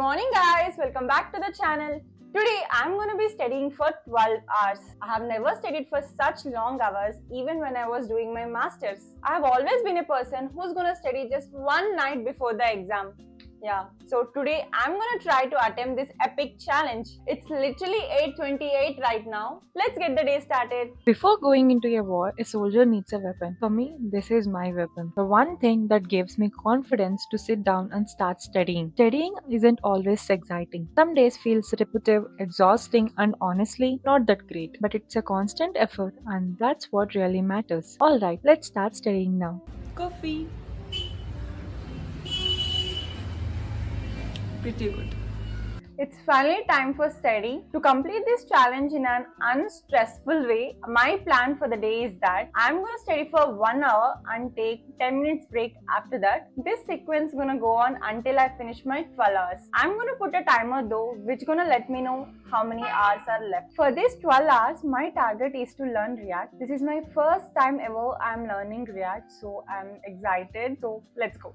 morning guys, welcome back to the channel. Today I'm going to be studying for 12 hours. I have never studied for such long hours even when I was doing my masters. I have always been a person who's going to study just one night before the exam. So today I'm gonna try to attempt this epic challenge. It's literally 8:28 right now. Let's get the day started. Before going into a war, a soldier needs a weapon. For me, this is my weapon. The one thing that gives me confidence to sit down and start studying. Studying isn't always exciting. Some days feels repetitive, exhausting, and honestly, not that great. But it's a constant effort, and that's what really matters. Alright, let's start studying now. Coffee. Pretty good. It's finally time for study. To complete this challenge in an unstressful way, my plan for the day is that I'm going to study for 1 hour and take 10 minutes break after that. This sequence is going to go on until I finish my 12 hours. I'm going to put a timer though, which is going to let me know how many hours are left. For this 12 hours, my target is to learn React. This is my first time ever I'm learning React, so I'm excited. So let's go.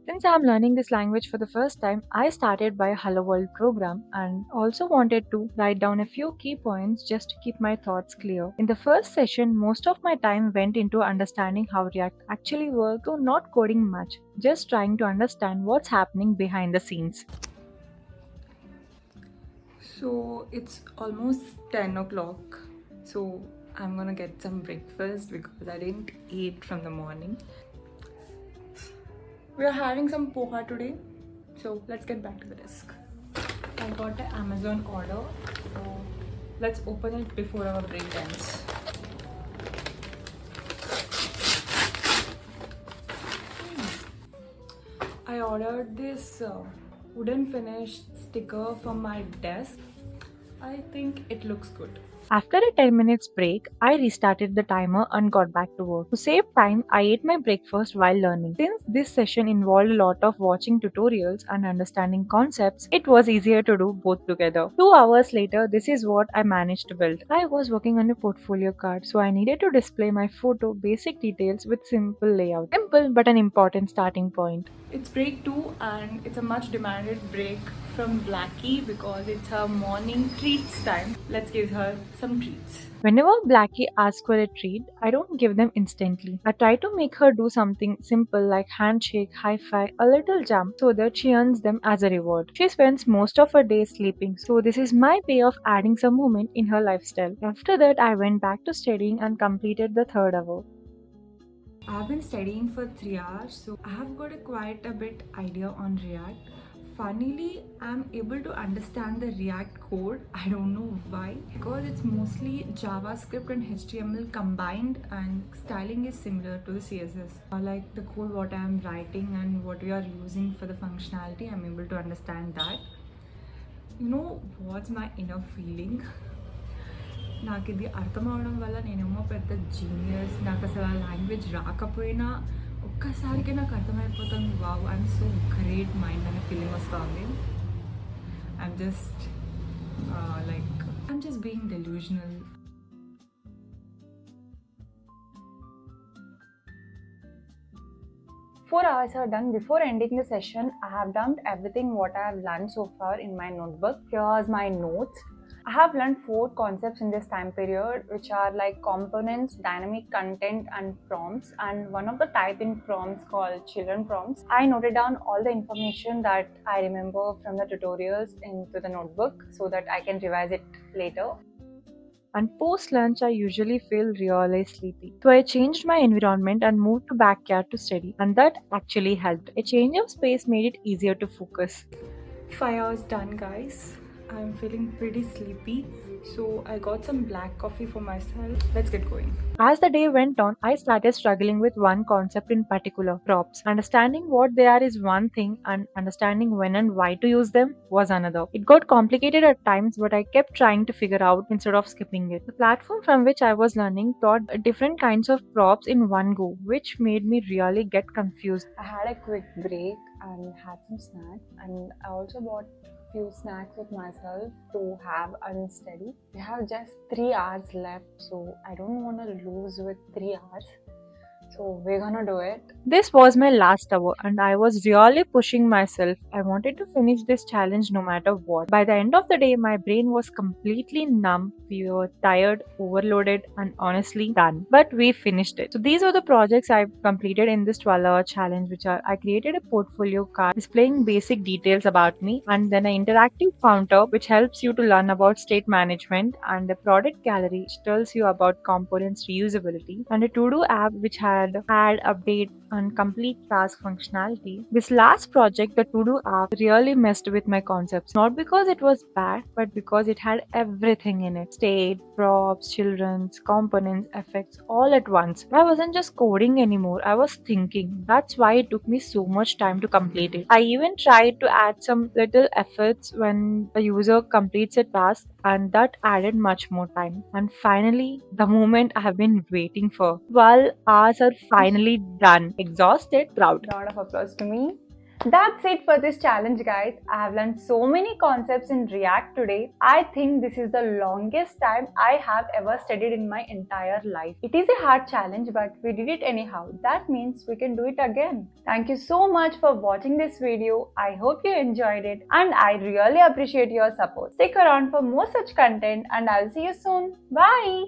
Since I'm learning this language for the first time, I started by a Hello World program and also wanted to write down a few key points just to keep my thoughts clear. In the first session, most of my time went into understanding how React actually works, so not coding much, just trying to understand what's happening behind the scenes. So it's almost 10 o'clock. So I'm gonna get some breakfast because I didn't eat from the morning. We're having some poha today. So let's get back to the desk. I got an Amazon order. So let's open it before our break ends. I ordered this wooden finish sticker for my desk. I think it looks good. After a 10 minutes break, I restarted the timer and got back to work. To save time, I ate my breakfast while learning. Since this session involved a lot of watching tutorials and understanding concepts, it was easier to do both together. 2 hours later, this is what I managed to build. I was working on a portfolio card, so I needed to display my photo basic details with simple layout. Simple but an important starting point. It's break 2 and it's a much demanded break from Blackie because it's her morning treats time. Let's give her some treats. Whenever Blackie asks for a treat, I don't give them instantly. I try to make her do something simple like handshake, high five, a little jump so that she earns them as a reward. She spends most of her day sleeping, so this is my way of adding some movement in her lifestyle. After that, I went back to studying and completed the third hour. I've been studying for 3 hours, so I have got quite a bit idea on React. Funnily, I'm able to understand the React code. I don't know why, because it's mostly JavaScript and HTML combined, and styling is similar to the CSS. Like the code what I'm writing and what we are using for the functionality, I'm able to understand that. You know what's my inner feeling? నాకు ఇది అర్థం అవడం వల్ల నేనేమో పెద్ద genius, నాకు అసలు ఆ లాంగ్వేజ్ రాకపోయినా ఒక్కసారికి నాకు అర్థమైపోతుంది. Wow, I'm so great mind అనే ఫీలింగ్ వస్తుంది. I'm just being delusional. Four hours are done. Before ending the session, I have dumped everything what I have learned so far in my notebook. Here's my notes. I have learned 4 concepts in this time period, which are like components, dynamic content, and prompts. And one of the type in prompts called children prompts. I noted down all the information that I remember from the tutorials into the notebook so that I can revise it later. And post lunch, I usually feel really sleepy. So I changed my environment and moved to backyard to study, and that actually helped. A change of space made it easier to focus. 5 hours done, guys. I'm feeling pretty sleepy, so I got some black coffee for myself. Let's get going. As the day went on, I started struggling with one concept in particular, props. Understanding what they are is one thing, and understanding when and why to use them was another. It got complicated at times, but I kept trying to figure out instead of skipping it. The platform from which I was learning taught different kinds of props in one go, which made me really get confused. I had a quick break and had some snacks, and I also bought few snacks with myself to have unsteady. We have just 3 hours left, so I don't want to lose with 3 hours. So we're gonna do it. This was my last hour, and I was really pushing myself. I wanted to finish this challenge no matter what. By the end of the day, my brain was completely numb. We were tired, overloaded, and honestly done. But we finished it. So these are the projects I've completed in this 12-hour challenge, which are I created a portfolio card displaying basic details about me, and then an interactive counter which helps you to learn about state management, and a product gallery which tells you about components reusability, and a to-do app which had update and complete task functionality. This last project, the to-do app, really messed with my concepts. Not because it was bad, but because it had everything in it. State, props, children's, components, effects, all at once. I wasn't just coding anymore, I was thinking. That's why it took me so much time to complete it. I even tried to add some little efforts when the user completes a task, and that added much more time. And finally, the moment I have been waiting for. 12 hours are finally done. Exhausted, proud. Round of applause to me. That's it for this challenge, guys. I have learned so many concepts in React today. I think this is the longest time I have ever studied in my entire life. It is a hard challenge, but we did it anyhow. That means we can do it again. Thank you so much for watching this video. I hope you enjoyed it, and I really appreciate your support. Stick around for more such content, and I'll see you soon. Bye!